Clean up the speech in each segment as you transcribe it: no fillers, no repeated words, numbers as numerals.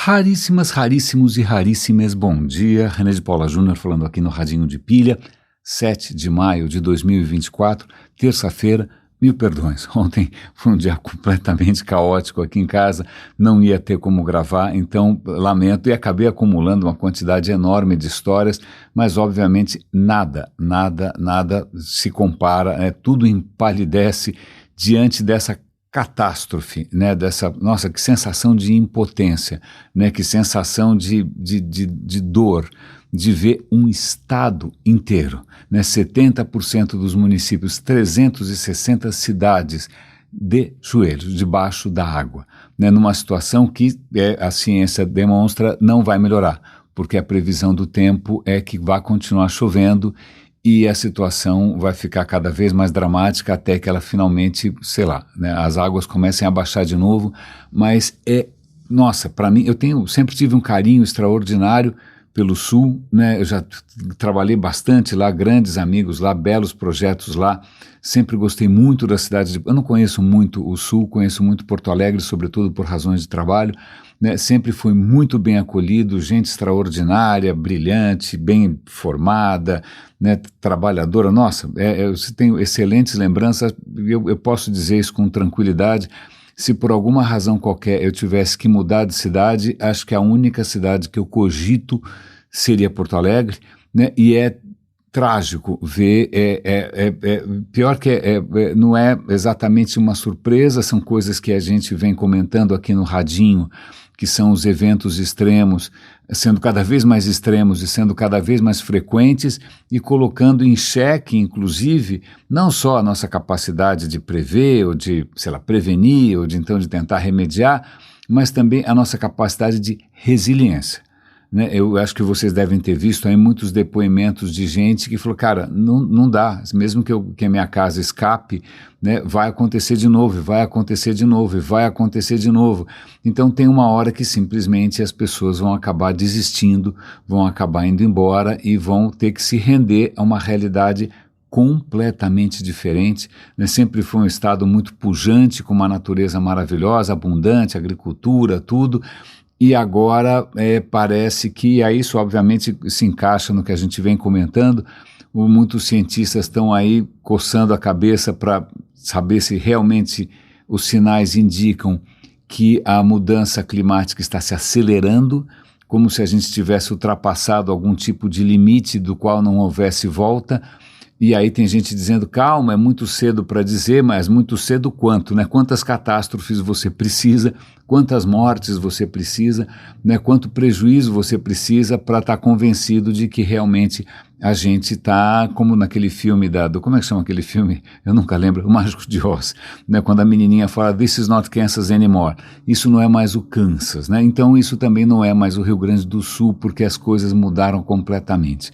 Raríssimas, raríssimos e raríssimas, bom dia. René de Paula Júnior falando aqui no Radinho de Pilha, 7 de maio de 2024, terça-feira. Mil perdões, ontem foi um dia completamente caótico aqui em casa, não ia ter como gravar, então lamento, e acabei acumulando uma quantidade enorme de histórias, mas obviamente nada se compara, tudo empalidece diante dessa catástrofe, dessa, nossa, que sensação de impotência, que sensação de dor, de ver um estado inteiro, 70% dos municípios, 360 cidades de joelhos, debaixo da água, numa situação que a ciência demonstra não vai melhorar, porque a previsão do tempo é que vai continuar chovendo e a situação vai ficar cada vez mais dramática até que ela finalmente, sei lá, as águas comecem a baixar de novo, mas nossa, para mim, sempre tive um carinho extraordinário pelo Sul, eu já trabalhei bastante lá, grandes amigos lá, belos projetos lá, sempre gostei muito da cidade eu não conheço muito o Sul, conheço muito Porto Alegre, sobretudo por razões de trabalho, sempre fui muito bem acolhido, gente extraordinária, brilhante, bem formada, trabalhadora, nossa, eu tenho excelentes lembranças, eu posso dizer isso com tranquilidade. Se por alguma razão qualquer eu tivesse que mudar de cidade, acho que a única cidade que eu cogito seria Porto Alegre, e é trágico ver, pior que não é exatamente uma surpresa, são coisas que a gente vem comentando aqui no Radinho, que são os eventos extremos, sendo cada vez mais extremos e sendo cada vez mais frequentes e colocando em xeque, inclusive, não só a nossa capacidade de prever ou de, prevenir ou de tentar remediar, mas também a nossa capacidade de resiliência. Eu acho que vocês devem ter visto aí muitos depoimentos de gente que falou, cara, não dá, mesmo que a minha casa escape, vai acontecer de novo, vai acontecer de novo, vai acontecer de novo. Então tem uma hora que simplesmente as pessoas vão acabar desistindo, vão acabar indo embora e vão ter que se render a uma realidade completamente diferente, Sempre foi um estado muito pujante, com uma natureza maravilhosa, abundante, agricultura, tudo. E agora parece que isso obviamente se encaixa no que a gente vem comentando, muitos cientistas estão aí coçando a cabeça para saber se realmente os sinais indicam que a mudança climática está se acelerando, como se a gente tivesse ultrapassado algum tipo de limite do qual não houvesse volta. E aí tem gente dizendo, calma, é muito cedo para dizer, mas muito cedo quanto, Quantas catástrofes você precisa, quantas mortes você precisa, Quanto prejuízo você precisa para estar convencido de que realmente a gente está, como naquele filme como é que chama aquele filme? Eu nunca lembro, O Mágico de Oz, Quando a menininha fala, this is not Kansas anymore, isso não é mais o Kansas, Então isso também não é mais o Rio Grande do Sul, porque as coisas mudaram completamente.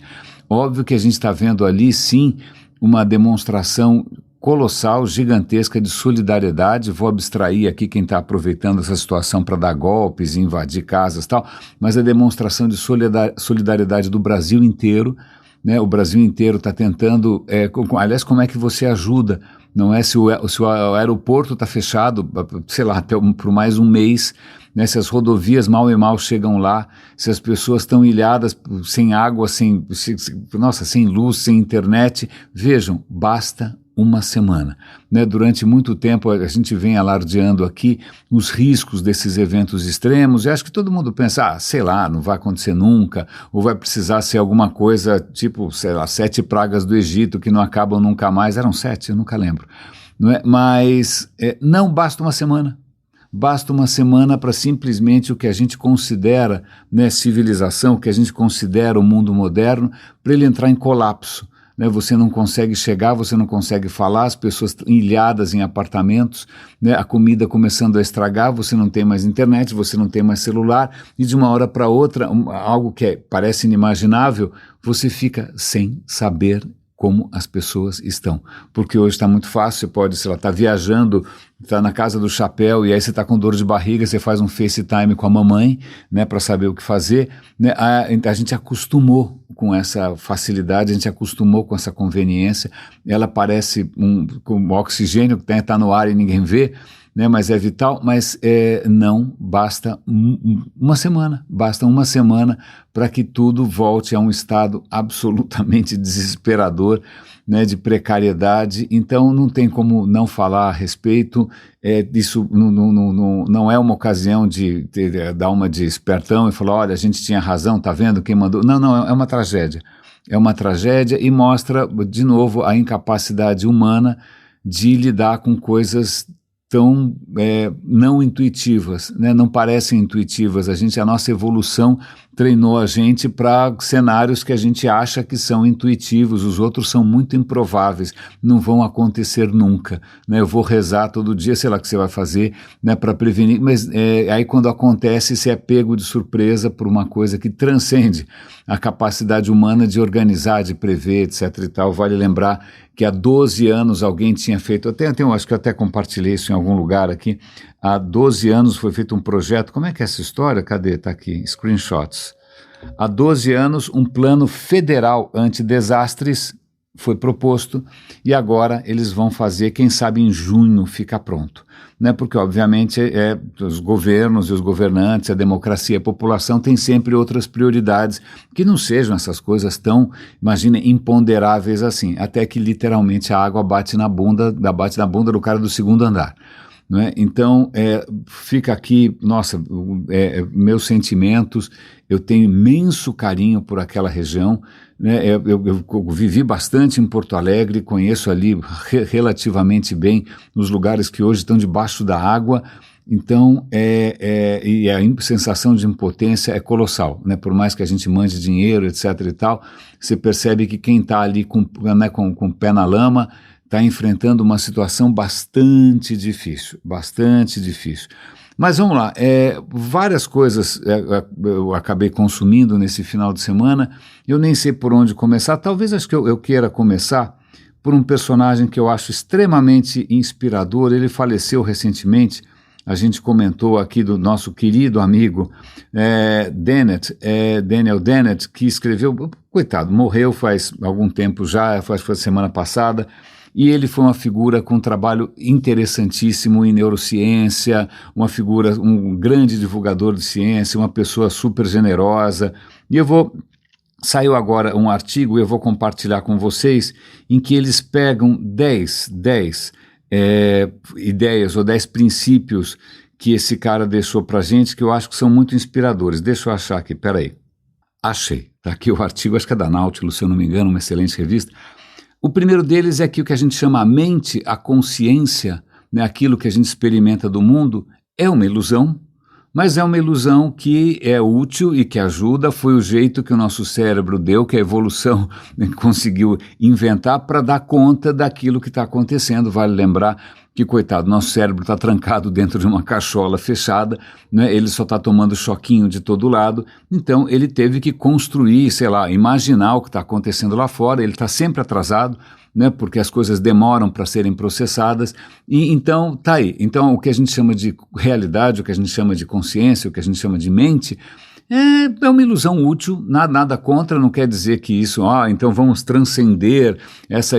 Óbvio que a gente está vendo ali, sim, uma demonstração colossal, gigantesca de solidariedade. Vou abstrair aqui quem está aproveitando essa situação para dar golpes, invadir casas e tal, mas a demonstração de solidariedade do Brasil inteiro, O Brasil inteiro está tentando, aliás, como é que você ajuda? Não é se o aeroporto está fechado, até por mais um mês, se as rodovias mal e mal chegam lá, se as pessoas estão ilhadas sem água, sem luz, sem internet, vejam, basta uma semana. Durante muito tempo a gente vem alardeando aqui os riscos desses eventos extremos, e acho que todo mundo pensa, não vai acontecer nunca, ou vai precisar ser alguma coisa tipo, 7 pragas do Egito que não acabam nunca mais, eram 7, eu nunca lembro, mas não basta uma semana. Basta uma semana para simplesmente o que a gente considera civilização, o que a gente considera o mundo moderno, para ele entrar em colapso. Você não consegue chegar, você não consegue falar, as pessoas ilhadas em apartamentos, a comida começando a estragar, você não tem mais internet, você não tem mais celular, e de uma hora para outra, algo que parece inimaginável, você fica sem saber como as pessoas estão, porque hoje está muito fácil, você pode, estar viajando, está na casa do chapéu e aí você está com dor de barriga, você faz um FaceTime com a mamãe, para saber o que fazer, a gente acostumou com essa facilidade, a gente acostumou com essa conveniência, ela parece com oxigênio que está no ar e ninguém vê, né, mas é vital, mas não basta basta uma semana para que tudo volte a um estado absolutamente desesperador, né, de precariedade. Então não tem como não falar a respeito. Isso não é uma ocasião de dar uma de espertão e falar, olha, a gente tinha razão, tá vendo quem mandou? Não, é uma tragédia. É uma tragédia e mostra, de novo, a incapacidade humana de lidar com coisas tão não intuitivas, né? Não parecem intuitivas. A nossa evolução treinou a gente para cenários que a gente acha que são intuitivos, os outros são muito improváveis, não vão acontecer nunca, né? Eu vou rezar todo dia, sei lá o que você vai fazer, né, para prevenir, mas aí quando acontece, você é pego de surpresa por uma coisa que transcende a capacidade humana de organizar, de prever, etc. e tal. Vale lembrar que há 12 anos alguém tinha feito, acho que eu até compartilhei isso em algum lugar aqui, há 12 anos foi feito um projeto, como é que é essa história? Cadê? Está aqui, screenshots. Há 12 anos um plano federal antidesastres foi proposto e agora eles vão fazer, quem sabe em junho fica pronto, né? Porque obviamente os governos e os governantes, a democracia, a população tem sempre outras prioridades que não sejam essas coisas tão, imagine, imponderáveis assim, até que literalmente a água bate na bunda do cara do segundo andar. Né? Então, fica aqui, nossa, meus sentimentos, eu tenho imenso carinho por aquela região, né? Eu vivi bastante em Porto Alegre, conheço ali relativamente bem os lugares que hoje estão debaixo da água, então, e a sensação de impotência é colossal, né? Por mais que a gente mande dinheiro, etc. e tal, você percebe que quem está ali com o pé na lama está enfrentando uma situação bastante difícil, bastante difícil. Mas vamos lá, várias coisas eu acabei consumindo nesse final de semana, eu nem sei por onde começar, talvez acho que eu queira começar por um personagem que eu acho extremamente inspirador, ele faleceu recentemente, a gente comentou aqui do nosso querido amigo Daniel Dennett, que escreveu, coitado, morreu faz algum tempo já, foi semana passada, e ele foi uma figura com um trabalho interessantíssimo em neurociência, um grande divulgador de ciência, uma pessoa super generosa. E saiu agora um artigo, eu vou compartilhar com vocês, em que eles pegam 10 ideias ou 10 princípios que esse cara deixou pra gente, que eu acho que são muito inspiradores. Deixa eu achar aqui, peraí. Achei, tá aqui o artigo, acho que é da Nautilus, se eu não me engano, uma excelente revista. O primeiro deles é que o que a gente chama a mente, a consciência, né, aquilo que a gente experimenta do mundo, é uma ilusão, mas é uma ilusão que é útil e que ajuda, foi o jeito que o nosso cérebro deu, que a evolução conseguiu inventar para dar conta daquilo que está acontecendo. Vale lembrar que, coitado, nosso cérebro está trancado dentro de uma cachola fechada, né? Ele só está tomando choquinho de todo lado, então ele teve que construir, sei lá, imaginar o que está acontecendo lá fora, ele está sempre atrasado, né? Porque as coisas demoram para serem processadas, e então tá aí. Então o que a gente chama de realidade, o que a gente chama de consciência, o que a gente chama de mente, é uma ilusão útil, nada contra, não quer dizer que isso, então vamos transcender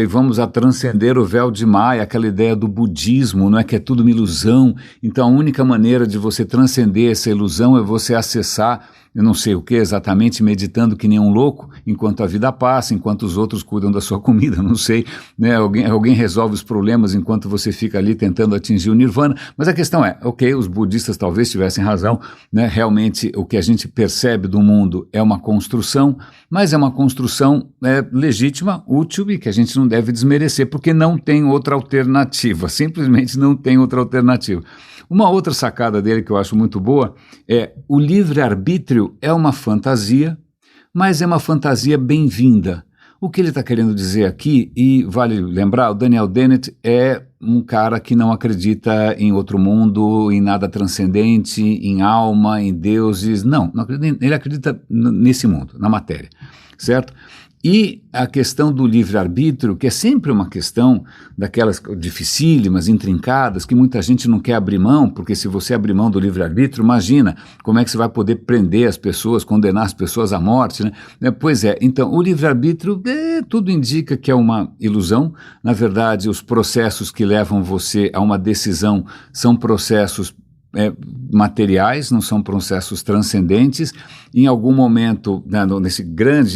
vamos transcender o véu de Maia, aquela ideia do budismo, não é que é tudo uma ilusão, então a única maneira de você transcender essa ilusão é você acessar, eu não sei o que exatamente, meditando que nem um louco, enquanto a vida passa, enquanto os outros cuidam da sua comida, não sei, né? Alguém resolve os problemas enquanto você fica ali tentando atingir o nirvana, mas a questão é, os budistas talvez tivessem razão, né? Realmente o que a gente percebe do mundo é uma construção, mas é uma construção legítima, útil e que a gente não deve desmerecer, porque não tem outra alternativa, simplesmente não tem outra alternativa. Uma outra sacada dele que eu acho muito boa é o livre-arbítrio é uma fantasia, mas é uma fantasia bem-vinda. O que ele está querendo dizer aqui, e vale lembrar, o Daniel Dennett é um cara que não acredita em outro mundo, em nada transcendente, em alma, em deuses, não acredita, ele acredita nesse mundo, na matéria, certo? E a questão do livre-arbítrio, que é sempre uma questão daquelas dificílimas, intrincadas, que muita gente não quer abrir mão, porque se você abrir mão do livre-arbítrio, imagina como é que você vai poder prender as pessoas, condenar as pessoas à morte, né? Pois é, então o livre-arbítrio, tudo indica que é uma ilusão. Na verdade, os processos que levam você a uma decisão são processos materiais, não são processos transcendentes. Em algum momento, né,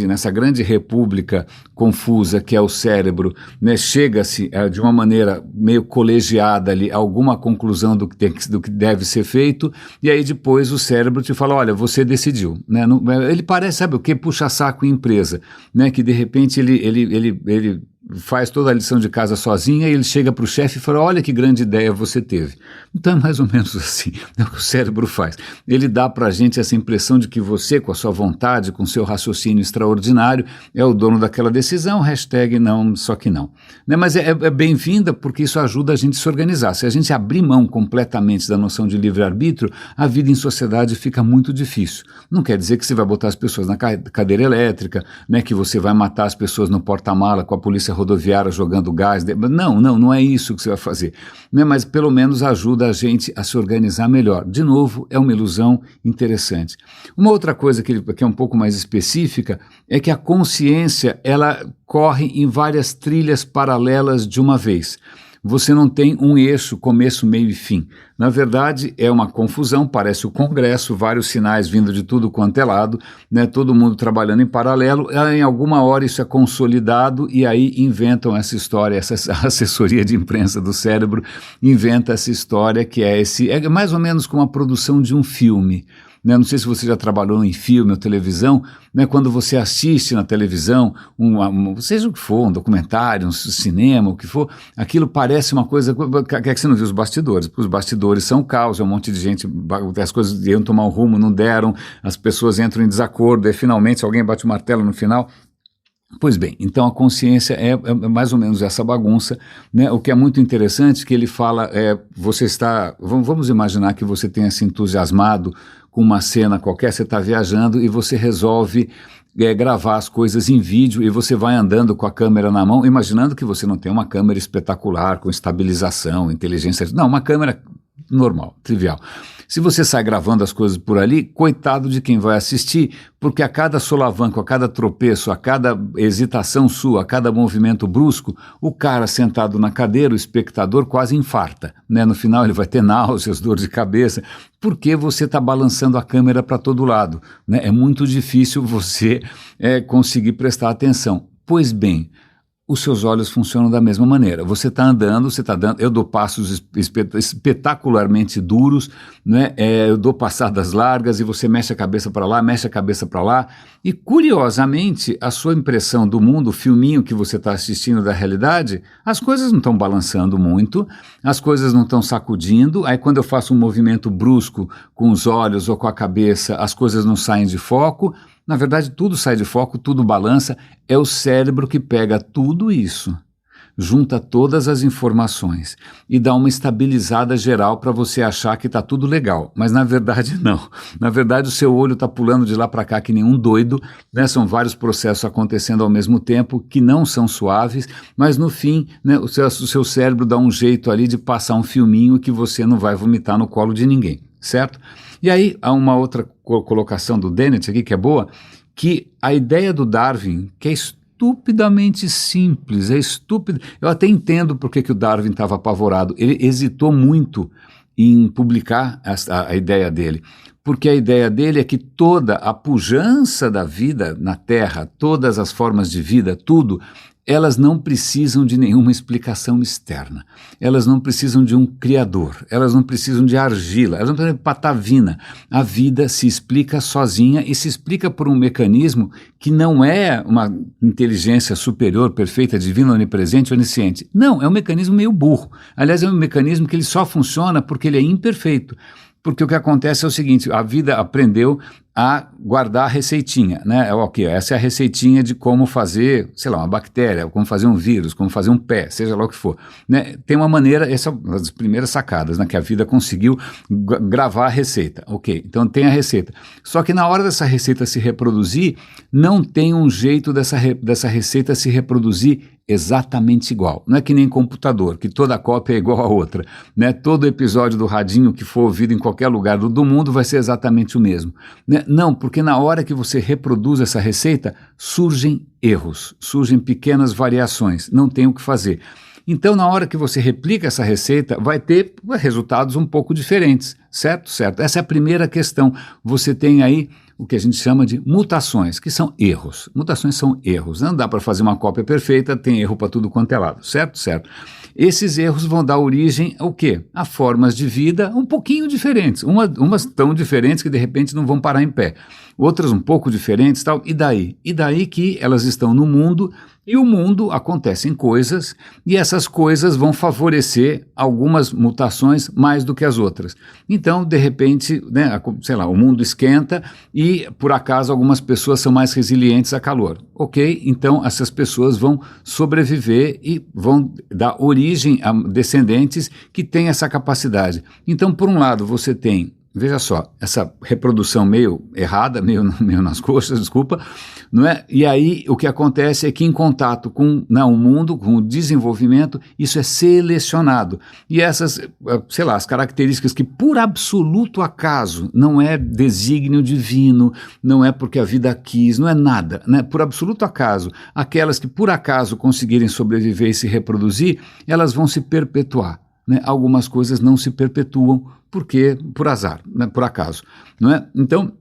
nessa grande república confusa que é o cérebro, né, chega-se de uma maneira meio colegiada ali a alguma conclusão do que deve ser feito, e aí depois o cérebro te fala, olha, você decidiu. Né? Ele parece, sabe o que? Puxa-saco em empresa, né, que de repente ele faz toda a lição de casa sozinha e ele chega para o chefe e fala, olha que grande ideia você teve. Então é mais ou menos assim, é o que o cérebro faz. Ele dá para a gente essa impressão de que você, com a sua vontade, com o seu raciocínio extraordinário, é o dono daquela decisão, hashtag não, só que não. Né? Mas é bem-vinda porque isso ajuda a gente a se organizar. Se a gente abrir mão completamente da noção de livre-arbítrio, a vida em sociedade fica muito difícil. Não quer dizer que você vai botar as pessoas na cadeira elétrica, né, que você vai matar as pessoas no porta-mala com a polícia rodoviária jogando gás. Não é isso que você vai fazer. Né? Mas pelo menos ajuda a gente a se organizar melhor. De novo, é uma ilusão interessante. Uma outra coisa que é um pouco mais específica é que a consciência ela corre em várias trilhas paralelas de uma vez. Você não tem um eixo, começo, meio e fim. Na verdade, é uma confusão, parece o Congresso, vários sinais vindo de tudo quanto é lado, né, todo mundo trabalhando em paralelo. Em alguma hora isso é consolidado e aí inventam essa história, essa assessoria de imprensa do cérebro inventa essa história que é mais ou menos como a produção de um filme. Não sei se você já trabalhou em filme ou televisão, né, quando você assiste na televisão, seja o que for, um documentário, um cinema, o que for, aquilo parece uma coisa que você não viu os bastidores, porque os bastidores são caos, é um monte de gente, as coisas iam tomar um rumo, não deram, as pessoas entram em desacordo, e finalmente alguém bate o martelo no final. Pois bem, então a consciência é mais ou menos essa bagunça, né? O que é muito interessante que ele fala, vamos imaginar que você tenha se entusiasmado com uma cena qualquer, você está viajando e você resolve gravar as coisas em vídeo e você vai andando com a câmera na mão, imaginando que você não tem uma câmera espetacular, com estabilização, inteligência, não, uma câmera normal, trivial. Se você sai gravando as coisas por ali, coitado de quem vai assistir, porque a cada solavanco, a cada tropeço, a cada hesitação sua, a cada movimento brusco, o cara sentado na cadeira, o espectador quase infarta, né? No final ele vai ter náuseas, dor de cabeça, porque você está balançando a câmera para todo lado, né? É muito difícil você conseguir prestar atenção. Pois bem, os seus olhos funcionam da mesma maneira. Você está andando, eu dou passos espetacularmente duros, né? Eu dou passadas largas e você mexe a cabeça para lá, mexe a cabeça para lá, e curiosamente a sua impressão do mundo, o filminho que você está assistindo da realidade, as coisas não estão balançando muito, as coisas não estão sacudindo, aí quando eu faço um movimento brusco com os olhos ou com a cabeça, as coisas não saem de foco. Na verdade, tudo sai de foco, tudo balança, é o cérebro que pega tudo isso, junta todas as informações e dá uma estabilizada geral para você achar que está tudo legal, mas na verdade não. Na verdade, o seu olho está pulando de lá para cá que nem um doido, né? São vários processos acontecendo ao mesmo tempo que não são suaves, mas no fim, né, o seu cérebro dá um jeito ali de passar um filminho que você não vai vomitar no colo de ninguém, certo? E aí há uma outra colocação do Dennett aqui que é boa, que a ideia do Darwin, que é estupidamente simples, é estúpido. Eu até entendo porque que o Darwin estava apavorado. Ele hesitou muito em publicar a ideia dele, porque a ideia dele é que toda a pujança da vida na Terra, todas as formas de vida, tudo, elas não precisam de nenhuma explicação externa, elas não precisam de um criador, elas não precisam de argila, elas não precisam de patavina. A vida se explica sozinha e se explica por um mecanismo que não é uma inteligência superior, perfeita, divina, onipresente, onisciente. Não, é um mecanismo meio burro. Aliás, é um mecanismo que ele só funciona porque ele é imperfeito. Porque o que acontece é o seguinte, a vida aprendeu a guardar a receitinha, né? Ok, essa é a receitinha de como fazer, sei lá, uma bactéria, como fazer um vírus, como fazer um pé, seja lá o que for, né? Tem uma maneira, essa é uma das primeiras sacadas, né? Que a vida conseguiu gravar a receita, ok, então tem a receita, só que na hora dessa receita se reproduzir, não tem um jeito dessa receita se reproduzir exatamente igual. Não é que nem computador, que toda cópia é igual a outra, né? Todo episódio do Radinho que for ouvido em qualquer lugar do mundo vai ser exatamente o mesmo, né? Não, porque na hora que você reproduz essa receita, surgem erros, surgem pequenas variações, não tem o que fazer. Então, na hora que você replica essa receita, vai ter resultados um pouco diferentes, certo? Certo. Essa é a primeira questão. Você tem aí o que a gente chama de mutações, que são erros. Mutações são erros. Não dá para fazer uma cópia perfeita, tem erro para tudo quanto é lado, certo? Certo. Esses erros vão dar origem ao quê? A formas de vida um pouquinho diferentes. Umas tão diferentes que de repente não vão parar em pé. Outras um pouco diferentes, tal. E daí? E daí que elas estão no mundo e o mundo acontecem coisas e essas coisas vão favorecer algumas mutações mais do que as outras. Então, de repente, né, sei lá, o mundo esquenta e, por acaso, algumas pessoas são mais resilientes a calor. Ok, então essas pessoas vão sobreviver e vão dar origem a descendentes que têm essa capacidade. Então, por um lado, você tem, veja só, essa reprodução meio errada, meio nas coxas, desculpa, não é? E aí o que acontece é que em contato com o mundo, com o desenvolvimento, isso é selecionado. E essas, sei lá, as características que por absoluto acaso, não é desígnio divino, não é porque a vida quis, não é nada, né? Por absoluto acaso, aquelas que por acaso conseguirem sobreviver e se reproduzir, elas vão se perpetuar. Né? Algumas coisas não se perpetuam porque por azar, né? Por acaso, não é? Então,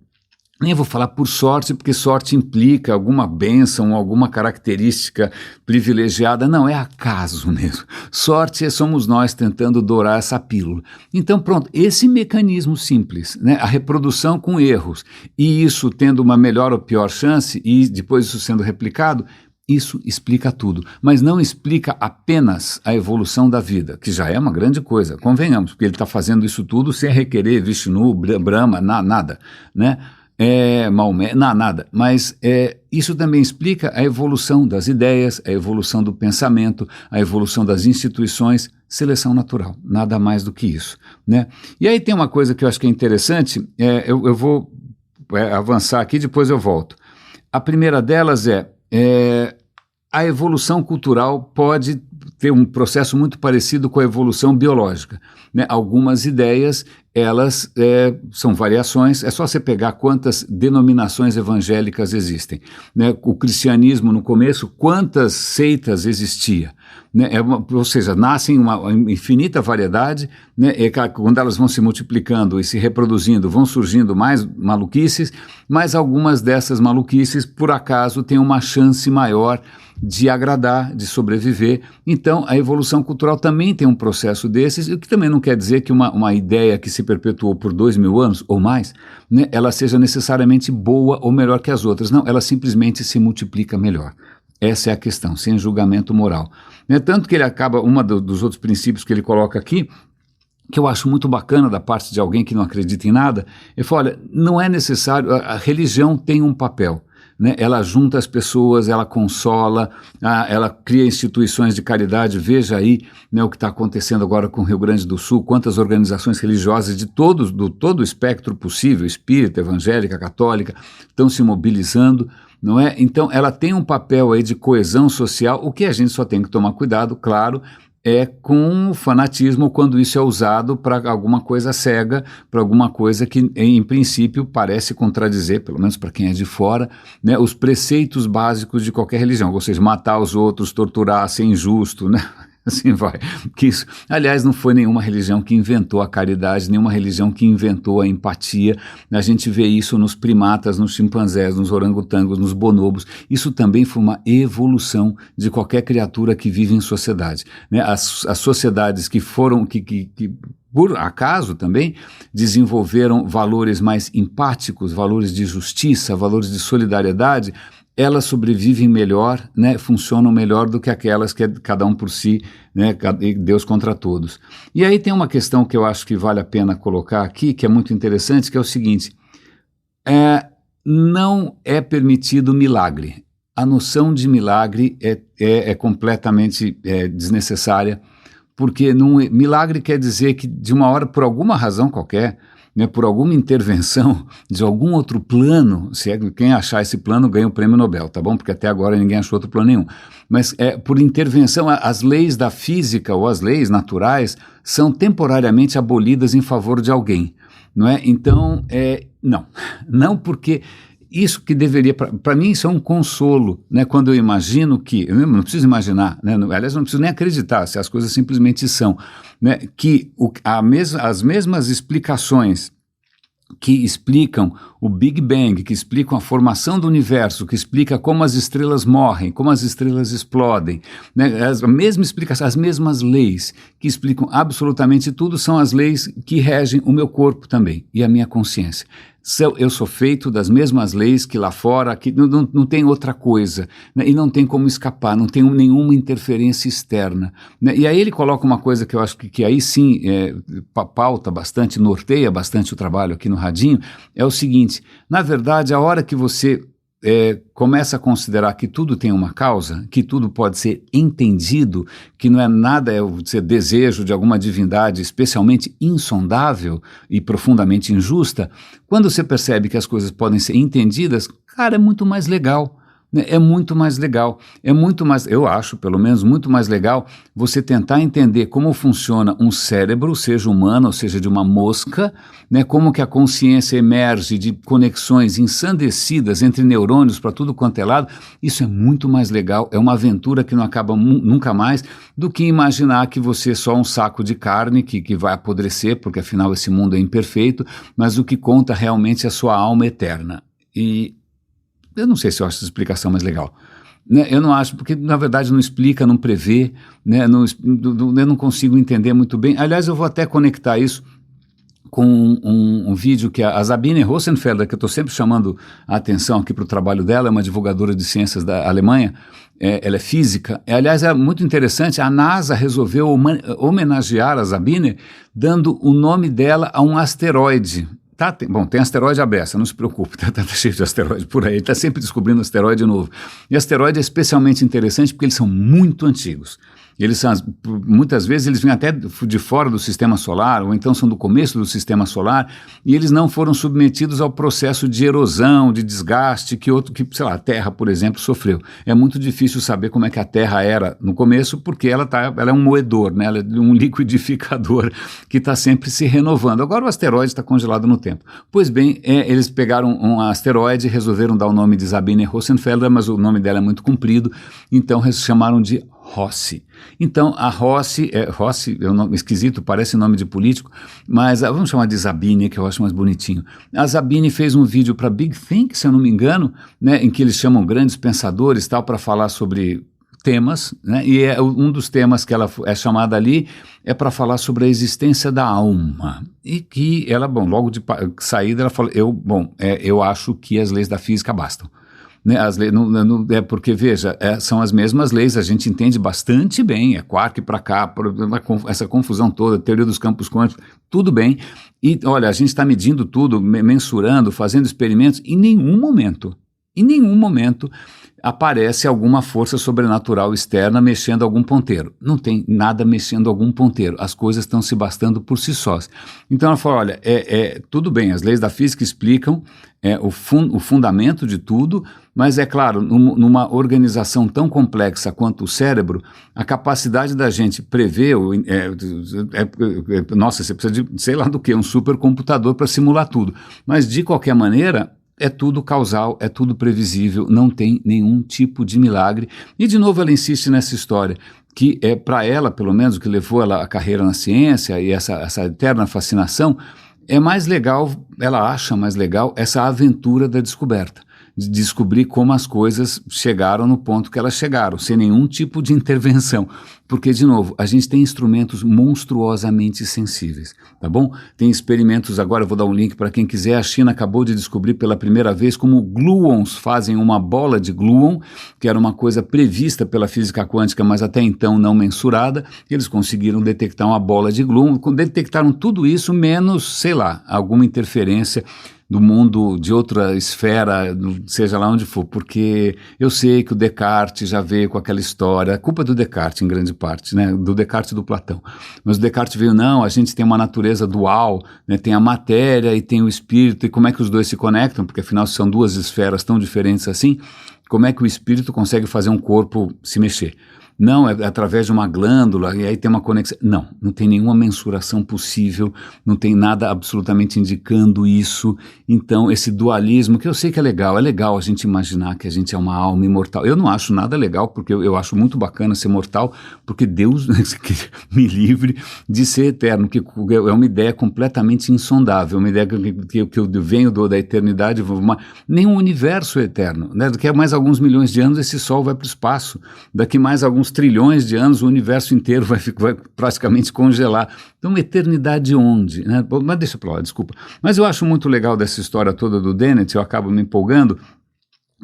nem vou falar por sorte, porque sorte implica alguma bênção, alguma característica privilegiada. Não, é acaso mesmo. Sorte somos nós tentando dourar essa pílula. Então, pronto, esse mecanismo simples, né? A reprodução com erros, e isso tendo uma melhor ou pior chance, e depois isso sendo replicado, isso explica tudo, mas não explica apenas a evolução da vida, que já é uma grande coisa, convenhamos, porque ele está fazendo isso tudo sem requerer Vishnu, Brahma, nada, né? Maomé, nada, mas isso também explica a evolução das ideias, a evolução do pensamento, a evolução das instituições, seleção natural, nada mais do que isso, né? E aí tem uma coisa que eu acho que é interessante, eu vou avançar aqui, depois eu volto. A primeira delas a evolução cultural pode ter um processo muito parecido com a evolução biológica, né? Algumas ideias, elas são variações, é só você pegar quantas denominações evangélicas existem, né? O cristianismo no começo, quantas seitas existia, né? Ou seja, nascem uma infinita variedade, né? Quando elas vão se multiplicando e se reproduzindo, vão surgindo mais maluquices, mas algumas dessas maluquices, por acaso, têm uma chance maior de agradar, de sobreviver. Então, a evolução cultural também tem um processo desses, o que também não quer dizer que uma ideia que se perpetuou por 2000 anos ou mais, né, ela seja necessariamente boa ou melhor que as outras. Não, ela simplesmente se multiplica melhor. Essa é a questão, sem julgamento moral. Né, tanto que ele acaba, dos outros princípios que ele coloca aqui, que eu acho muito bacana da parte de alguém que não acredita em nada, ele fala, olha, não é necessário, a religião tem um papel, né? Ela junta as pessoas, ela consola, ela cria instituições de caridade. Veja aí, né, o que está acontecendo agora com o Rio Grande do Sul, quantas organizações religiosas de todo o espectro possível, espírita, evangélica, católica, estão se mobilizando, não é? Então ela tem um papel aí de coesão social. O que a gente só tem que tomar cuidado, claro, com o fanatismo quando isso é usado para alguma coisa cega, para alguma coisa que, em princípio, parece contradizer, pelo menos para quem é de fora, né, os preceitos básicos de qualquer religião, ou seja, matar os outros, torturar, ser injusto, né? Assim vai. Que isso, aliás, não foi nenhuma religião que inventou a caridade, nenhuma religião que inventou a empatia. A gente vê isso nos primatas, nos chimpanzés, nos orangotangos, nos bonobos. Isso também foi uma evolução de qualquer criatura que vive em sociedade, né? As sociedades que por acaso também desenvolveram valores mais empáticos, valores de justiça, valores de solidariedade, elas sobrevivem melhor, né, funcionam melhor do que aquelas que é cada um por si, né, Deus contra todos. E aí tem uma questão que eu acho que vale a pena colocar aqui, que é muito interessante, que é o seguinte: Não é permitido milagre. A noção de milagre é completamente desnecessária, porque milagre quer dizer que de uma hora, por alguma razão qualquer, né, por alguma intervenção de algum outro plano, se é quem achar esse plano ganha o prêmio Nobel, tá bom? Porque até agora ninguém achou outro plano nenhum. Mas por intervenção, as leis da física ou as leis naturais são temporariamente abolidas em favor de alguém, não é? Então, não porque isso que deveria, para mim isso é um consolo, né? Quando eu imagino que, eu não preciso imaginar, né? Aliás, eu não preciso nem acreditar, se as coisas simplesmente são, né? Que as mesmas explicações que explicam o Big Bang, que explicam a formação do universo, que explica como as estrelas morrem, como as estrelas explodem, né? A mesma explicação, as mesmas leis que explicam absolutamente tudo são as leis que regem o meu corpo também e a minha consciência. Eu sou feito das mesmas leis que lá fora, que não tem outra coisa, né? E não tem como escapar, não tem nenhuma interferência externa, né? E aí ele coloca uma coisa que eu acho que aí sim pauta bastante, norteia bastante o trabalho aqui no Radinho, é o seguinte: na verdade, a hora que você começa a considerar que tudo tem uma causa, que tudo pode ser entendido, que não é nada ser desejo de alguma divindade especialmente insondável e profundamente injusta, quando você percebe que as coisas podem ser entendidas, cara, é muito mais legal. É muito mais legal, eu acho, pelo menos, muito mais legal você tentar entender como funciona um cérebro, seja humano ou seja de uma mosca, né, como que a consciência emerge de conexões ensandecidas entre neurônios para tudo quanto é lado. Isso é muito mais legal, é uma aventura que não acaba nunca mais, do que imaginar que você é só um saco de carne que vai apodrecer, porque afinal esse mundo é imperfeito, mas o que conta realmente é a sua alma eterna. E eu não sei se eu acho essa explicação mais legal. Né? Eu não acho, porque na verdade não explica, não prevê, né? Eu não consigo entender muito bem. Aliás, eu vou até conectar isso com um vídeo que a Sabine Rosenfelder, que eu estou sempre chamando a atenção aqui para o trabalho dela, é uma divulgadora de ciências da Alemanha, ela é física. Aliás, é muito interessante, a NASA resolveu homenagear a Sabine dando o nome dela a um asteroide. Tem asteroide à beça, não se preocupe, tá cheio de asteroide por aí, está sempre descobrindo asteroide novo. E asteroide é especialmente interessante porque eles são muito antigos. Eles são, muitas vezes eles vêm até de fora do sistema solar, ou então são do começo do sistema solar, e eles não foram submetidos ao processo de erosão, de desgaste que sei lá, a Terra, por exemplo, sofreu. É muito difícil saber como é que a Terra era no começo, porque ela é um moedor, né? Ela é um liquidificador que está sempre se renovando. Agora o asteroide está congelado no tempo. Pois bem, eles pegaram um asteroide e resolveram dar o nome de Sabine Rosenfelder, mas o nome dela é muito comprido, então eles chamaram de Rossi. Então, a Rossi é um nome esquisito, parece nome de político, mas vamos chamar de Sabine, que eu acho mais bonitinho. A Sabine fez um vídeo para Big Think, se eu não me engano, né, em que eles chamam grandes pensadores tal para falar sobre temas, né, e um dos temas que ela é chamada ali é para falar sobre a existência da alma. E que ela, logo de saída, ela falou, eu acho que as leis da física bastam. Né, as leis, porque, veja, são as mesmas leis, a gente entende bastante bem, quark para cá, essa confusão toda, teoria dos campos quânticos, tudo bem. E, olha, a gente está medindo tudo, mensurando, fazendo experimentos, em nenhum momento aparece alguma força sobrenatural externa mexendo algum ponteiro. Não tem nada mexendo algum ponteiro. As coisas estão se bastando por si sós. Então ela fala, olha, tudo bem, as leis da física explicam o fundamento de tudo, mas é claro, numa organização tão complexa quanto o cérebro, a capacidade da gente prever, nossa, você precisa de, sei lá do que, um supercomputador para simular tudo. Mas de qualquer maneira, é tudo causal, é tudo previsível, não tem nenhum tipo de milagre. E de novo ela insiste nessa história, que para ela, pelo menos, o que levou ela a carreira na ciência e essa eterna fascinação, é mais legal, ela acha mais legal essa aventura da descoberta, de descobrir como as coisas chegaram no ponto que elas chegaram, sem nenhum tipo de intervenção. Porque, de novo, a gente tem instrumentos monstruosamente sensíveis, tá bom? Tem experimentos, agora eu vou dar um link para quem quiser, a China acabou de descobrir pela primeira vez como gluons fazem uma bola de gluon, que era uma coisa prevista pela física quântica, mas até então não mensurada, e eles conseguiram detectar uma bola de gluon, detectaram tudo isso menos, sei lá, alguma interferência do mundo de outra esfera, seja lá onde for, porque eu sei que o Descartes já veio com aquela história, a culpa é do Descartes em grande parte, né, do Descartes e do Platão, mas o Descartes veio, não, a gente tem uma natureza dual, né, tem a matéria e tem o espírito, e como é que os dois se conectam, porque afinal são duas esferas tão diferentes assim, como é que o espírito consegue fazer um corpo se mexer? Não, é através de uma glândula, e aí tem uma conexão. Não, não tem nenhuma mensuração possível, não tem nada absolutamente indicando isso. Então, esse dualismo, que eu sei que é legal a gente imaginar que a gente é uma alma imortal. Eu não acho nada legal, porque eu acho muito bacana ser mortal, porque Deus me livre de ser eterno, que é uma ideia completamente insondável, uma ideia que eu venho da eternidade, nenhum universo é eterno, né? Daqui a mais alguns milhões de anos esse Sol vai para o espaço, daqui mais alguns trilhões de anos o universo inteiro vai praticamente congelar. Então, eternidade onde? Né? Mas deixa pra lá, desculpa. Mas eu acho muito legal dessa história toda do Dennett, eu acabo me empolgando,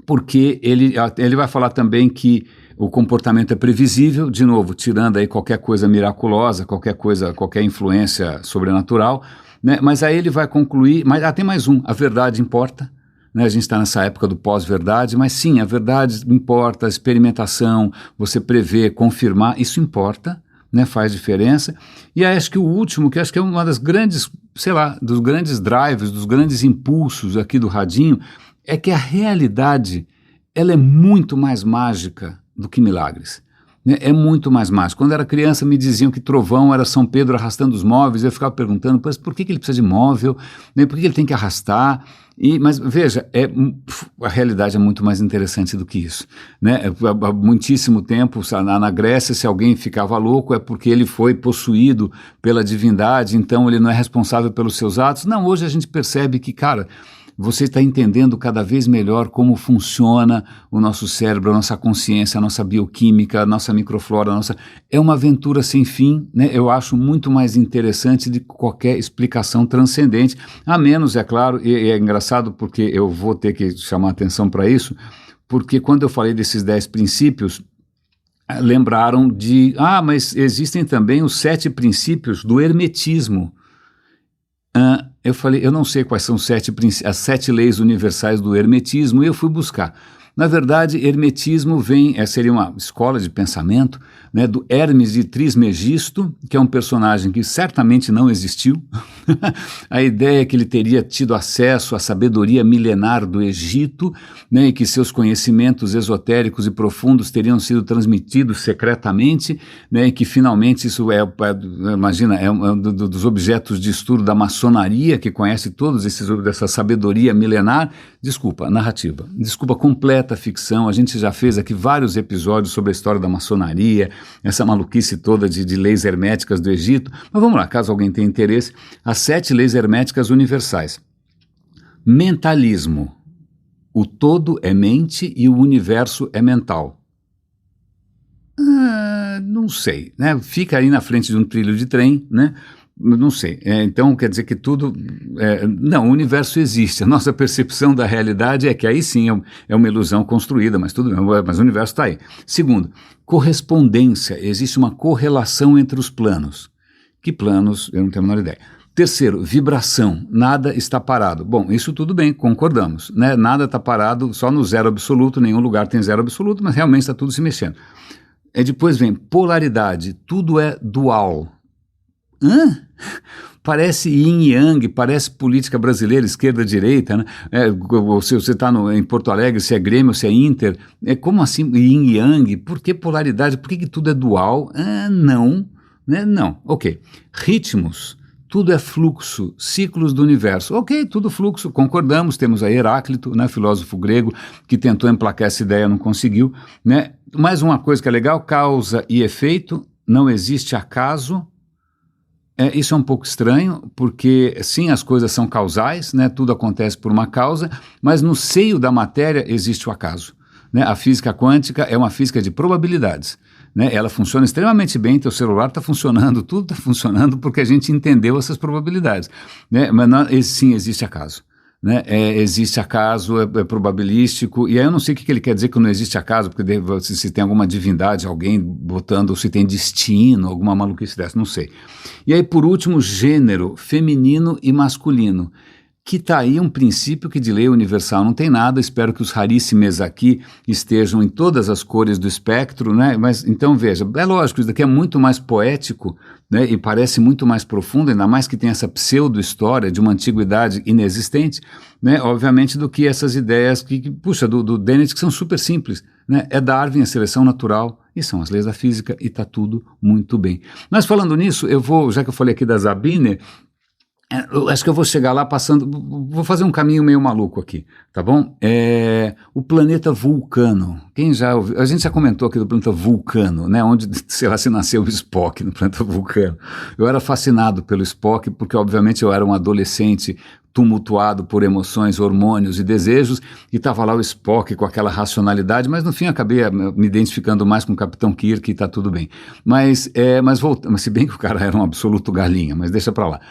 porque ele vai falar também que o comportamento é previsível, de novo, tirando aí qualquer coisa miraculosa, qualquer influência sobrenatural, né? Mas aí ele vai concluir, mas tem mais um, a verdade importa. Né, a gente está nessa época do pós-verdade, mas sim, a verdade importa, a experimentação, você prever, confirmar, isso importa, né, faz diferença. E aí acho que o último, que acho que é uma das grandes, sei lá, dos grandes drives, dos grandes impulsos aqui do radinho, é que a realidade, ela é muito mais mágica do que milagres. É muito mais mágico. Quando eu era criança me diziam que trovão era São Pedro arrastando os móveis, eu ficava perguntando, mas por que ele precisa de móvel, né? Por que ele tem que arrastar? Mas veja, a realidade é muito mais interessante do que isso, né? Há muitíssimo tempo, na Grécia, se alguém ficava louco é porque ele foi possuído pela divindade, então ele não é responsável pelos seus atos. Não, hoje a gente percebe que, cara, você está entendendo cada vez melhor como funciona o nosso cérebro, a nossa consciência, a nossa bioquímica, a nossa microflora, é uma aventura sem fim, né? Eu acho muito mais interessante do que qualquer explicação transcendente, a menos, é claro, e é engraçado porque eu vou ter que chamar atenção para isso, porque quando eu falei desses 10 princípios, lembraram mas existem também os 7 princípios do hermetismo. Eu falei, eu não sei quais são as 7 leis universais do hermetismo, e eu fui buscar. Na verdade, hermetismo seria uma escola de pensamento, né, do Hermes de Trismegisto, que é um personagem que certamente não existiu. A ideia é que ele teria tido acesso à sabedoria milenar do Egito, né, e que seus conhecimentos esotéricos e profundos teriam sido transmitidos secretamente, né, e que finalmente isso imagina, é um dos objetos de estudo da maçonaria, que conhece todos dessa sabedoria milenar. Narrativa. Desculpa, completa ficção. A gente já fez aqui vários episódios sobre a história da maçonaria, essa maluquice toda de leis herméticas do Egito. Mas vamos lá, caso alguém tenha interesse, as 7 leis herméticas universais. Mentalismo. O todo é mente e o universo é mental. Não sei, né? Fica aí na frente de um trilho de trem, né? Não sei, então quer dizer que tudo, não, o universo existe, a nossa percepção da realidade é que aí sim é uma ilusão construída, mas tudo bem, mas o universo está aí. Segundo, correspondência, existe uma correlação entre os planos. Que planos? Eu não tenho a menor ideia. Terceiro, vibração, nada está parado. Bom, isso tudo bem, concordamos, né? Nada está parado, só no zero absoluto, nenhum lugar tem zero absoluto, mas realmente está tudo se mexendo. Depois vem polaridade, tudo é dual. Parece yin e yang, parece política brasileira, esquerda-direita, né? Se você está em Porto Alegre, se é Grêmio, se é Inter, como assim yin e yang? Por que polaridade? Por que tudo é dual? Não, né? Não, ok. Ritmos, tudo é fluxo, ciclos do universo. Ok, tudo fluxo, concordamos, temos aí Heráclito, né, filósofo grego, que tentou emplacar essa ideia, não conseguiu, né? Mais uma coisa que é legal, causa e efeito, não existe acaso. Isso é um pouco estranho, porque sim, as coisas são causais, né? Tudo acontece por uma causa, mas no seio da matéria existe o acaso, né? A física quântica é uma física de probabilidades, né? Ela funciona extremamente bem, teu celular está funcionando, tudo está funcionando porque a gente entendeu essas probabilidades, né? Mas sim, existe acaso. Né? Existe acaso, é probabilístico, e aí eu não sei o que ele quer dizer que não existe acaso, porque se tem alguma divindade, alguém botando, se tem destino, alguma maluquice dessa, não sei. E aí, por último, gênero, feminino e masculino. que está aí um princípio que de lei universal não tem nada. Espero que os raríssimos aqui estejam em todas as cores do espectro, né? Mas então veja, é lógico, isso daqui é muito mais poético, né? E parece muito mais profundo, ainda mais que tem essa pseudo-história de uma antiguidade inexistente, né? Obviamente, do que essas ideias puxa, do Dennett, que são super simples, né? É Darwin, a seleção natural, e são as leis da física, e está tudo muito bem. Mas falando nisso, já que eu falei aqui da Sabine, eu acho que eu vou chegar lá vou fazer um caminho meio maluco aqui, tá bom? O planeta Vulcano, quem já ouviu? A gente já comentou aqui do planeta Vulcano, né? Onde, sei lá, se nasceu o Spock no planeta Vulcano. Eu era fascinado pelo Spock porque, obviamente, eu era um adolescente tumultuado por emoções, hormônios e desejos, e estava lá o Spock com aquela racionalidade, mas no fim acabei me identificando mais com o Capitão Kirk e está tudo bem. Mas se bem que o cara era um absoluto galinha, mas deixa para lá.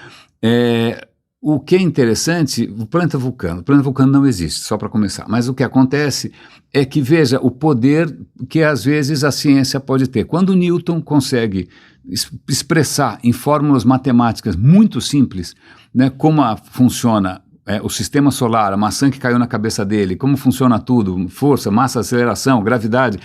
O que é interessante, o planeta Vulcano não existe, só para começar, mas o que acontece é que, veja, o poder que às vezes a ciência pode ter. Quando Newton consegue expressar em fórmulas matemáticas muito simples, né, como funciona o sistema solar, a maçã que caiu na cabeça dele, como funciona tudo, força, massa, aceleração, gravidade,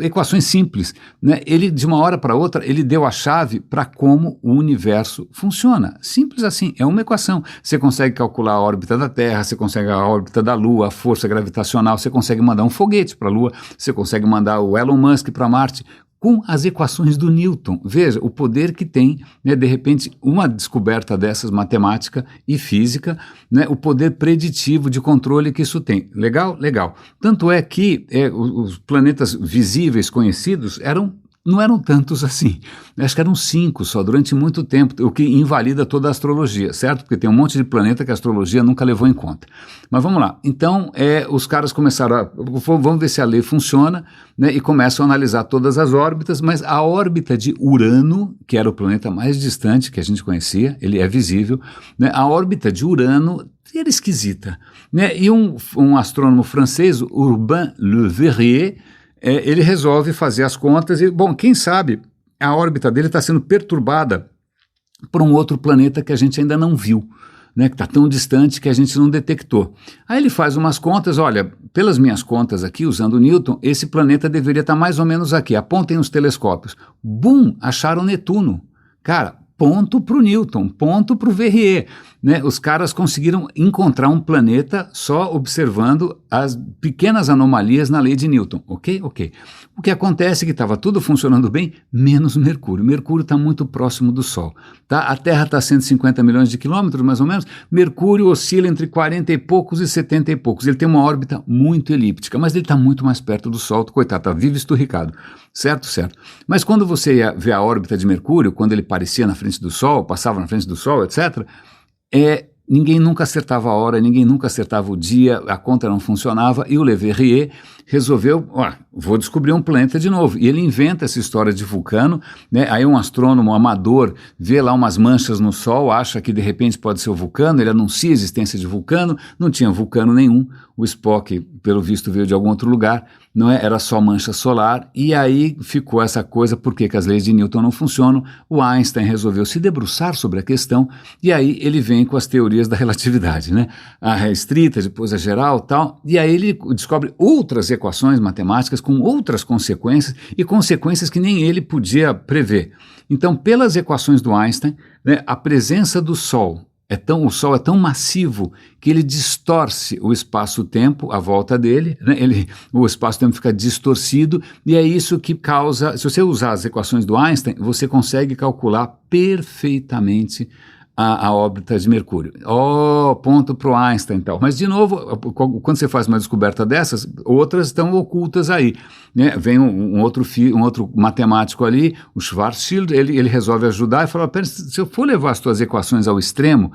equações simples, né? Ele, de uma hora para outra, ele deu a chave para como o universo funciona. Simples assim, é uma equação. Você consegue calcular a órbita da Terra, você consegue a órbita da Lua, a força gravitacional, você consegue mandar um foguete para a Lua, você consegue mandar o Elon Musk para Marte, com as equações do Newton. Veja o poder que tem, né, de repente, uma descoberta dessas, matemática e física, né, o poder preditivo de controle que isso tem. Legal? Legal. Tanto é que os planetas visíveis conhecidos não eram tantos assim. Acho que eram 5 só, durante muito tempo, o que invalida toda a astrologia, certo? Porque tem um monte de planeta que a astrologia nunca levou em conta. Mas vamos lá. Então, os caras começaram vamos ver se a lei funciona, né? E começam a analisar todas as órbitas, mas a órbita de Urano, que era o planeta mais distante que a gente conhecia, ele é visível, né? A órbita de Urano era esquisita, né? E um astrônomo francês, Urbain Le Verrier, ele resolve fazer as contas e, bom, quem sabe a órbita dele está sendo perturbada por um outro planeta que a gente ainda não viu, né, que está tão distante que a gente não detectou. Aí ele faz umas contas, olha, pelas minhas contas aqui, usando o Newton, esse planeta deveria estar mais ou menos aqui, apontem os telescópios. Bum, acharam Netuno. Cara, ponto para o Newton, ponto para o Verrier. Né? Os caras conseguiram encontrar um planeta só observando as pequenas anomalias na lei de Newton, ok? Ok. O que acontece é que estava tudo funcionando bem, menos Mercúrio. Mercúrio está muito próximo do Sol. Tá? A Terra está a 150 milhões de quilômetros, mais ou menos. Mercúrio oscila entre 40 e poucos e 70 e poucos. Ele tem uma órbita muito elíptica, mas ele está muito mais perto do Sol. Coitado, está vivo esturricado. Certo, certo. Mas quando você ia ver a órbita de Mercúrio, quando ele parecia na frente do Sol, passava na frente do Sol, etc., ninguém nunca acertava a hora, ninguém nunca acertava o dia, a conta não funcionava, e o Le Verrier resolveu, vou descobrir um planeta de novo. E ele inventa essa história de Vulcano, né? Aí um astrônomo amador vê lá umas manchas no Sol, acha que de repente pode ser o Vulcano, ele anuncia a existência de Vulcano, não tinha Vulcano nenhum, o Spock, pelo visto, veio de algum outro lugar, não é? Era só mancha solar, e aí ficou essa coisa, por que as leis de Newton não funcionam? O Einstein resolveu se debruçar sobre a questão, e aí ele vem com as teorias da relatividade, né? A restrita, depois a geral, tal, e aí ele descobre outras equações matemáticas com outras consequências, e consequências que nem ele podia prever. Então, pelas equações do Einstein, né, a presença do Sol, o Sol é tão massivo que ele distorce o espaço-tempo à volta dele, né? O espaço-tempo fica distorcido, e é isso que causa, se você usar as equações do Einstein, você consegue calcular perfeitamente a órbita de Mercúrio. Ponto para o Einstein, então. Mas, de novo, quando você faz uma descoberta dessas, outras estão ocultas aí, né? Vem um outro matemático ali, o Schwarzschild, ele resolve ajudar e fala, se eu for levar as tuas equações ao extremo,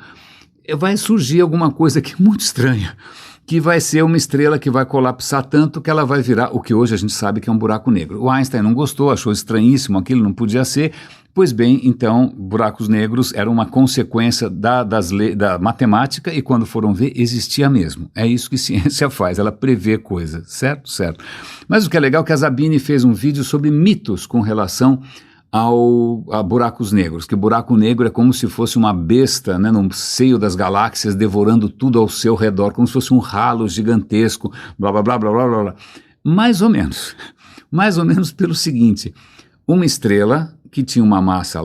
vai surgir alguma coisa aqui muito estranha, que vai ser uma estrela que vai colapsar tanto que ela vai virar o que hoje a gente sabe que é um buraco negro. O Einstein não gostou, achou estranhíssimo, aquilo não podia ser. Pois bem, então, buracos negros eram uma consequência da matemática e quando foram ver, existia mesmo. É isso que ciência faz, ela prevê coisas, certo? Certo. Mas o que é legal é que a Sabine fez um vídeo sobre mitos com relação a buracos negros, que buraco negro é como se fosse uma besta, né, no seio das galáxias, devorando tudo ao seu redor, como se fosse um ralo gigantesco, blá, blá, blá, blá, blá, blá, blá. Mais ou menos pelo seguinte: uma estrela que tinha uma massa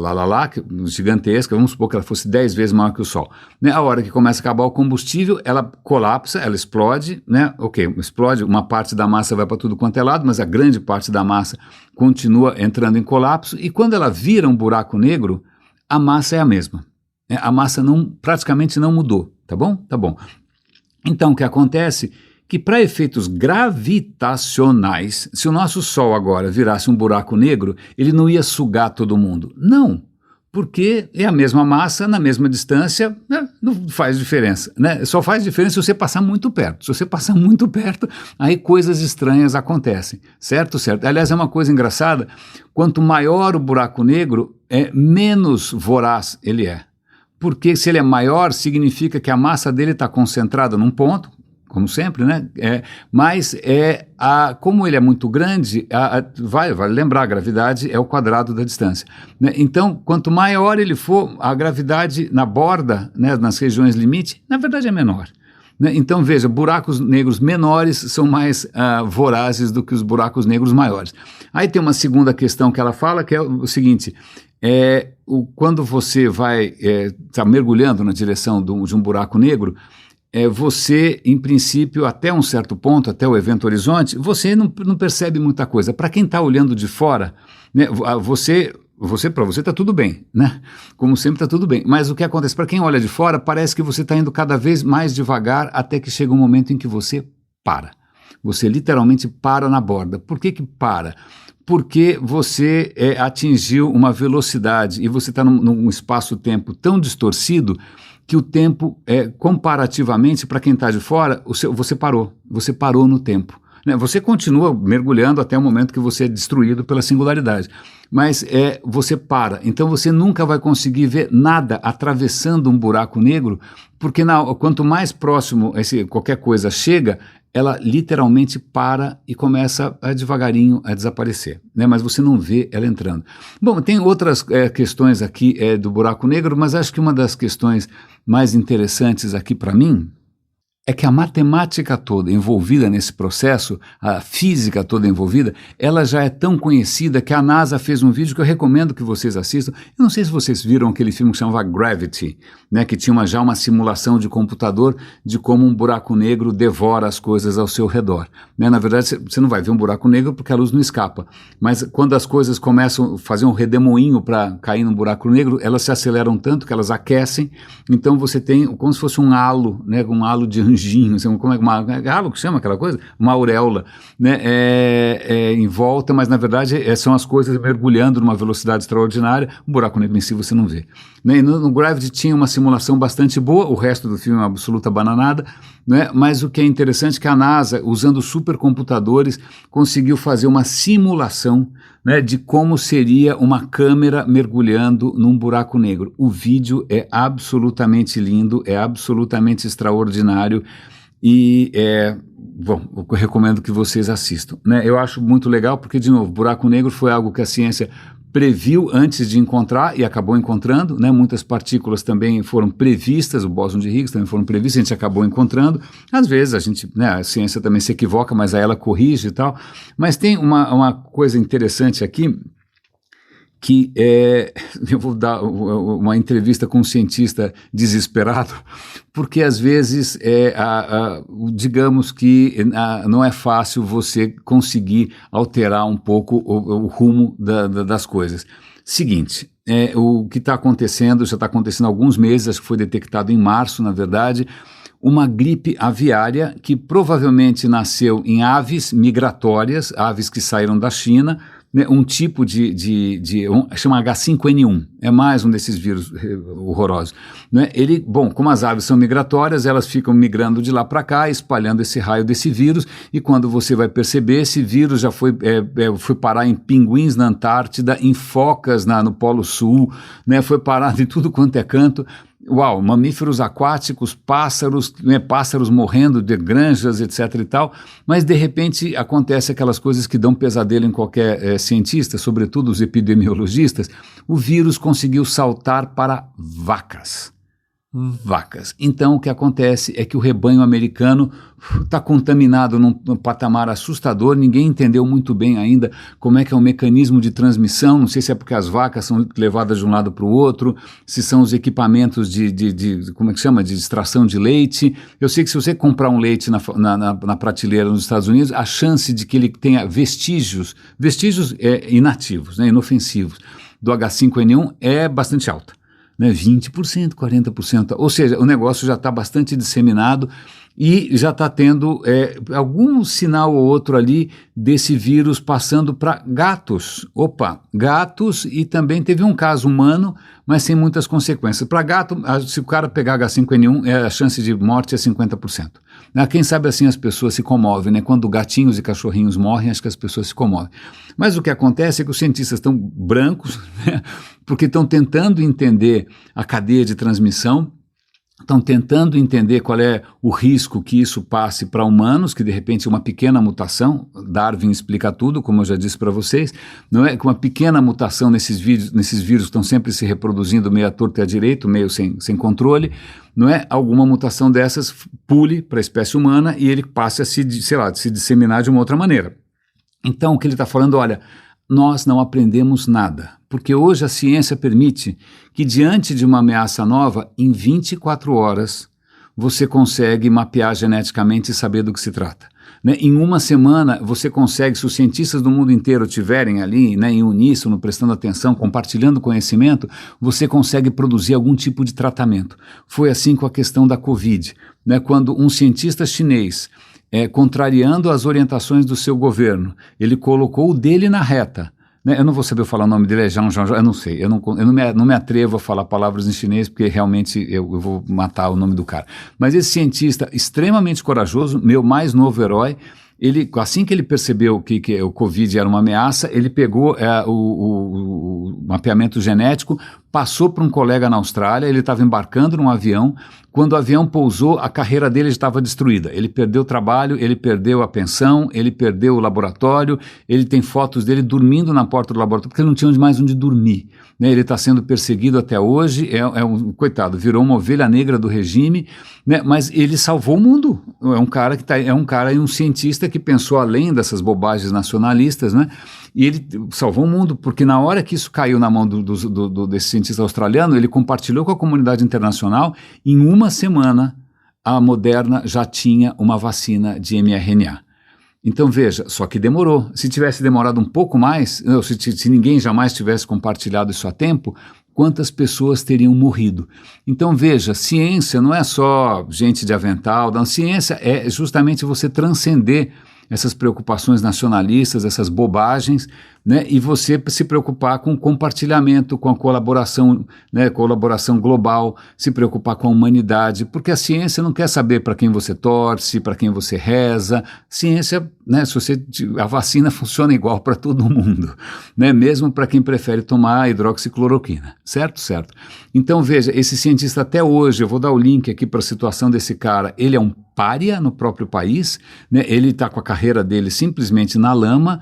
gigantesca, vamos supor que ela fosse 10 vezes maior que o Sol. Né? A hora que começa a acabar o combustível, ela colapsa, ela explode, né? Ok, explode, uma parte da massa vai para tudo quanto é lado, mas a grande parte da massa continua entrando em colapso, e quando ela vira um buraco negro, a massa é a mesma. Né? A massa praticamente não mudou, tá bom? Tá bom. Então, o que acontece que para efeitos gravitacionais, se o nosso Sol agora virasse um buraco negro, ele não ia sugar todo mundo. Não, porque é a mesma massa, na mesma distância, né? Não faz diferença. Né? Só faz diferença se você passar muito perto. Se você passar muito perto, aí coisas estranhas acontecem. Certo? Certo. Aliás, é uma coisa engraçada, quanto maior o buraco negro, menos voraz ele é. Porque se ele é maior, significa que a massa dele está concentrada num ponto, como sempre, né? Mas como ele é muito grande, vai lembrar, a gravidade é o quadrado da distância. Né? Então, quanto maior ele for, a gravidade na borda, né, nas regiões limite, na verdade é menor. Né? Então, veja, buracos negros menores são mais vorazes do que os buracos negros maiores. Aí tem uma segunda questão que ela fala, que é o seguinte: quando você vai tá mergulhando na direção de um buraco negro, você, em princípio, até um certo ponto, até o evento horizonte, você não percebe muita coisa. Para quem está olhando de fora, né, para você está tudo bem, né? Como sempre está tudo bem. Mas o que acontece? Para quem olha de fora, parece que você está indo cada vez mais devagar até que chega um momento em que você para. Você literalmente para na borda. Por que para? Porque você atingiu uma velocidade e você está num espaço-tempo tão distorcido que o tempo, comparativamente, para quem está de fora, você parou no tempo. Né? Você continua mergulhando até o momento que você é destruído pela singularidade, mas você para. Então você nunca vai conseguir ver nada atravessando um buraco negro, porque quanto mais próximo qualquer coisa chega, ela literalmente para e começa devagarinho a desaparecer, né? Mas você não vê ela entrando. Bom, tem outras questões aqui do buraco negro, mas acho que uma das questões mais interessantes aqui para mim é que a matemática toda envolvida nesse processo, a física toda envolvida, ela já é tão conhecida que a NASA fez um vídeo que eu recomendo que vocês assistam. Eu não sei se vocês viram aquele filme que chamava Gravity, né, que tinha já uma simulação de computador de como um buraco negro devora as coisas ao seu redor. Né? Na verdade, você não vai ver um buraco negro porque a luz não escapa, mas quando as coisas começam a fazer um redemoinho para cair num buraco negro, elas se aceleram tanto que elas aquecem, então você tem como se fosse um halo, né, um halo de anjinho, como é halo que chama aquela coisa? Uma auréola, né, em volta, mas na verdade são as coisas mergulhando numa velocidade extraordinária. O buraco negro em si você não vê. Né? E no Gravity tinha uma simulação bastante boa, o resto do filme é uma absoluta bananada, né? Mas o que é interessante é que a NASA, usando supercomputadores, conseguiu fazer uma simulação, né, de como seria uma câmera mergulhando num buraco negro. O vídeo é absolutamente lindo, é absolutamente extraordinário e bom, eu recomendo que vocês assistam. Né? Eu acho muito legal porque, de novo, buraco negro foi algo que a ciência previu antes de encontrar e acabou encontrando, né? Muitas partículas também foram previstas, o bóson de Higgs também foram previstas, a gente acabou encontrando. Às vezes a ciência também se equivoca, mas aí ela corrige e tal. Mas tem uma coisa interessante aqui, que eu vou dar uma entrevista com um cientista desesperado, porque às vezes digamos que não é fácil você conseguir alterar um pouco o rumo das coisas. Seguinte, o que está acontecendo, já está acontecendo há alguns meses, acho que foi detectado em março, na verdade, uma gripe aviária que provavelmente nasceu em aves migratórias, aves que saíram da China, né, um tipo chama H5N1, é mais um desses vírus horrorosos. Né? Como as aves são migratórias, elas ficam migrando de lá para cá, espalhando esse raio desse vírus, e quando você vai perceber, esse vírus já foi parar em pinguins na Antártida, em focas no Polo Sul, né, foi parar em tudo quanto é canto. uau, mamíferos aquáticos, pássaros, né, pássaros morrendo de granjas, etc. e tal, mas de repente acontece aquelas coisas que dão pesadelo em qualquer cientista, sobretudo os epidemiologistas. O vírus conseguiu saltar para vacas. Então, o que acontece é que o rebanho americano está contaminado num patamar assustador, ninguém entendeu muito bem ainda como é que é o mecanismo de transmissão, não sei se é porque as vacas são levadas de um lado para o outro, se são os equipamentos como é que chama, de extração de leite. Eu sei que se você comprar um leite na prateleira nos Estados Unidos, a chance de que ele tenha vestígios inativos, né, inofensivos, do H5N1 é bastante alta. 20%, 40%, ou seja, o negócio já está bastante disseminado e já está tendo algum sinal ou outro ali desse vírus passando para gatos. Gatos, e também teve um caso humano, mas sem muitas consequências. Para gato, se o cara pegar H5N1, a chance de morte é 50%. Quem sabe assim as pessoas se comovem, né? Quando gatinhos e cachorrinhos morrem, acho que as pessoas se comovem. Mas o que acontece é que os cientistas estão brancos, né? Porque estão tentando entender a cadeia de transmissão, estão tentando entender qual é o risco que isso passe para humanos, que de repente uma pequena mutação, Darwin explica tudo, como eu já disse para vocês, não é que uma pequena mutação nesses vírus estão sempre se reproduzindo meio à torta e à direita, meio sem controle, não é? Alguma mutação dessas pule para a espécie humana e ele passe a se disseminar de uma outra maneira. Então o que ele está falando, olha, nós não aprendemos nada, porque hoje a ciência permite que diante de uma ameaça nova, em 24 horas, você consegue mapear geneticamente e saber do que se trata. Né? Em uma semana, você consegue, se os cientistas do mundo inteiro estiverem ali, né, em uníssono, prestando atenção, compartilhando conhecimento, você consegue produzir algum tipo de tratamento. Foi assim com a questão da Covid, né? Quando um cientista chinês, contrariando as orientações do seu governo, ele colocou o dele na reta. Né? Eu não vou saber falar o nome dele, eu não sei, eu não me atrevo a falar palavras em chinês, porque realmente eu vou matar o nome do cara. Mas esse cientista extremamente corajoso, meu mais novo herói, assim que ele percebeu que o Covid era uma ameaça, ele pegou o mapeamento genético, passou para um colega na Austrália, ele estava embarcando num avião, quando o avião pousou, a carreira dele estava destruída. Ele perdeu o trabalho, ele perdeu a pensão, ele perdeu o laboratório, ele tem fotos dele dormindo na porta do laboratório, porque ele não tinha mais onde dormir. Né? Ele está sendo perseguido até hoje, coitado, virou uma ovelha negra do regime, né? Mas ele salvou o mundo. É um cara e um cientista que pensou além dessas bobagens nacionalistas, né? E ele salvou o mundo, porque na hora que isso caiu na mão desse cientista australiano, ele compartilhou com a comunidade internacional. Em uma semana, a Moderna já tinha uma vacina de mRNA. Então veja, só que demorou. Se tivesse demorado um pouco mais, se ninguém jamais tivesse compartilhado isso a tempo, quantas pessoas teriam morrido? Então veja, ciência não é só gente de avental, não. Ciência é justamente você transcender essas preocupações nacionalistas, essas bobagens, né, e você se preocupar com o compartilhamento, com a colaboração, né, colaboração global, se preocupar com a humanidade, porque a ciência não quer saber para quem você torce, para quem você reza. Ciência, né, a vacina funciona igual para todo mundo, né, mesmo para quem prefere tomar hidroxicloroquina, certo? Certo. Então veja, esse cientista até hoje, eu vou dar o link aqui para a situação desse cara, ele é um pária no próprio país, né, ele está com a carreira dele simplesmente na lama,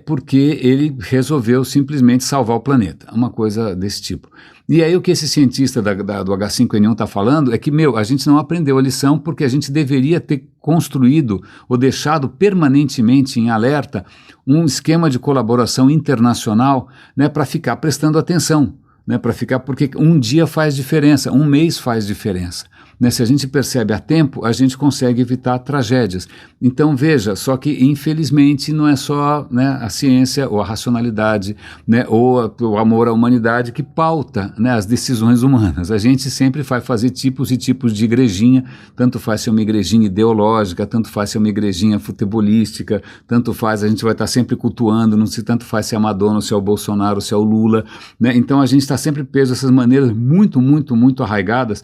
porque ele resolveu simplesmente salvar o planeta, uma coisa desse tipo. E aí o que esse cientista do H5N1 está falando é que, a gente não aprendeu a lição porque a gente deveria ter construído ou deixado permanentemente em alerta um esquema de colaboração internacional, né, para ficar prestando atenção, né, porque um dia faz diferença, um mês faz diferença. Né, se a gente percebe a tempo, a gente consegue evitar tragédias. Então veja, só que infelizmente não é só, né, a ciência ou a racionalidade, né, ou o amor à humanidade que pauta, né, as decisões humanas. A gente sempre vai fazer tipos e tipos de igrejinha, tanto faz ser uma igrejinha ideológica, tanto faz ser uma igrejinha futebolística, tanto faz, a gente vai estar sempre cultuando, não se tanto faz se é a Madonna, se é o Bolsonaro, se é o Lula, né? Então a gente está sempre preso a essas maneiras muito, muito, muito arraigadas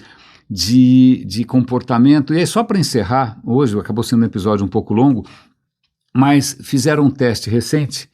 de comportamento. E aí, só para encerrar, hoje acabou sendo um episódio um pouco longo, mas fizeram um teste recente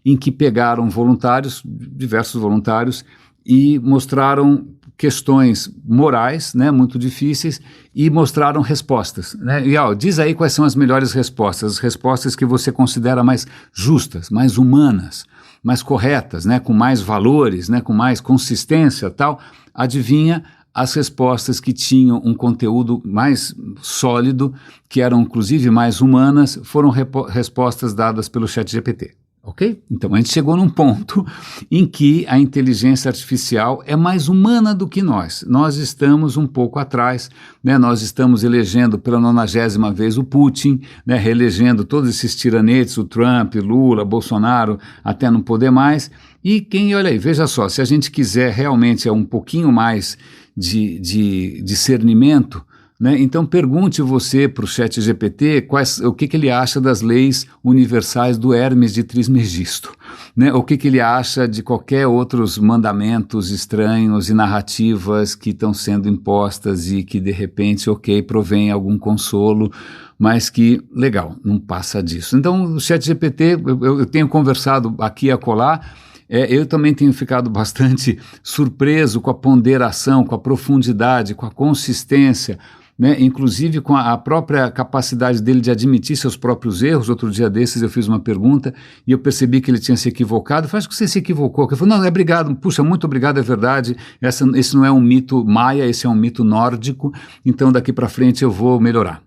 em que pegaram voluntários, diversos voluntários, e mostraram questões morais, né, muito difíceis, e mostraram respostas, né? E diz aí quais são as melhores respostas, as respostas que você considera mais justas, mais humanas, mais corretas, né, com mais valores, né, com mais consistência, tal. Adivinha as respostas que tinham um conteúdo mais sólido, que eram inclusive mais humanas, foram respostas dadas pelo ChatGPT. Ok? Então, a gente chegou num ponto em que a inteligência artificial é mais humana do que nós. Nós estamos um pouco atrás, né? Nós estamos elegendo pela 90ª vez o Putin, né? Reelegendo todos esses tiranetes, o Trump, Lula, Bolsonaro, até não poder mais. E olha aí, veja só, se a gente quiser realmente um pouquinho mais de discernimento, né? Então pergunte você para o ChatGPT o que ele acha das leis universais do Hermes de Trismegisto, né? O que ele acha de qualquer outros mandamentos estranhos e narrativas que estão sendo impostas e que de repente, provém algum consolo, mas que, legal, não passa disso. Então o ChatGPT, eu tenho conversado aqui e acolá. Eu também tenho ficado bastante surpreso com a ponderação, com a profundidade, com a consistência, né? Inclusive com a própria capacidade dele de admitir seus próprios erros. Outro dia desses eu fiz uma pergunta e eu percebi que ele tinha se equivocado. Eu falei, acho que você se equivocou. Ele falou, não, obrigado, puxa, muito obrigado, é verdade, esse não é um mito maia, esse é um mito nórdico, então daqui para frente eu vou melhorar.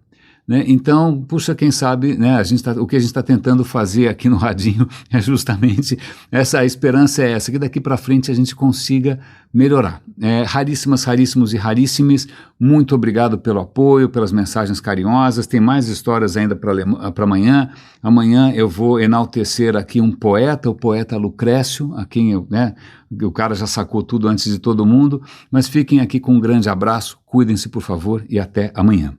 Né? Então, puxa, quem sabe, né, o que a gente está tentando fazer aqui no Radinho é justamente a esperança é essa, que daqui para frente a gente consiga melhorar. Raríssimas, raríssimos e raríssimes, muito obrigado pelo apoio, pelas mensagens carinhosas. Tem mais histórias ainda para amanhã. Amanhã eu vou enaltecer aqui um poeta, o poeta Lucrécio, a quem o cara já sacou tudo antes de todo mundo, mas fiquem aqui com um grande abraço, cuidem-se por favor e até amanhã.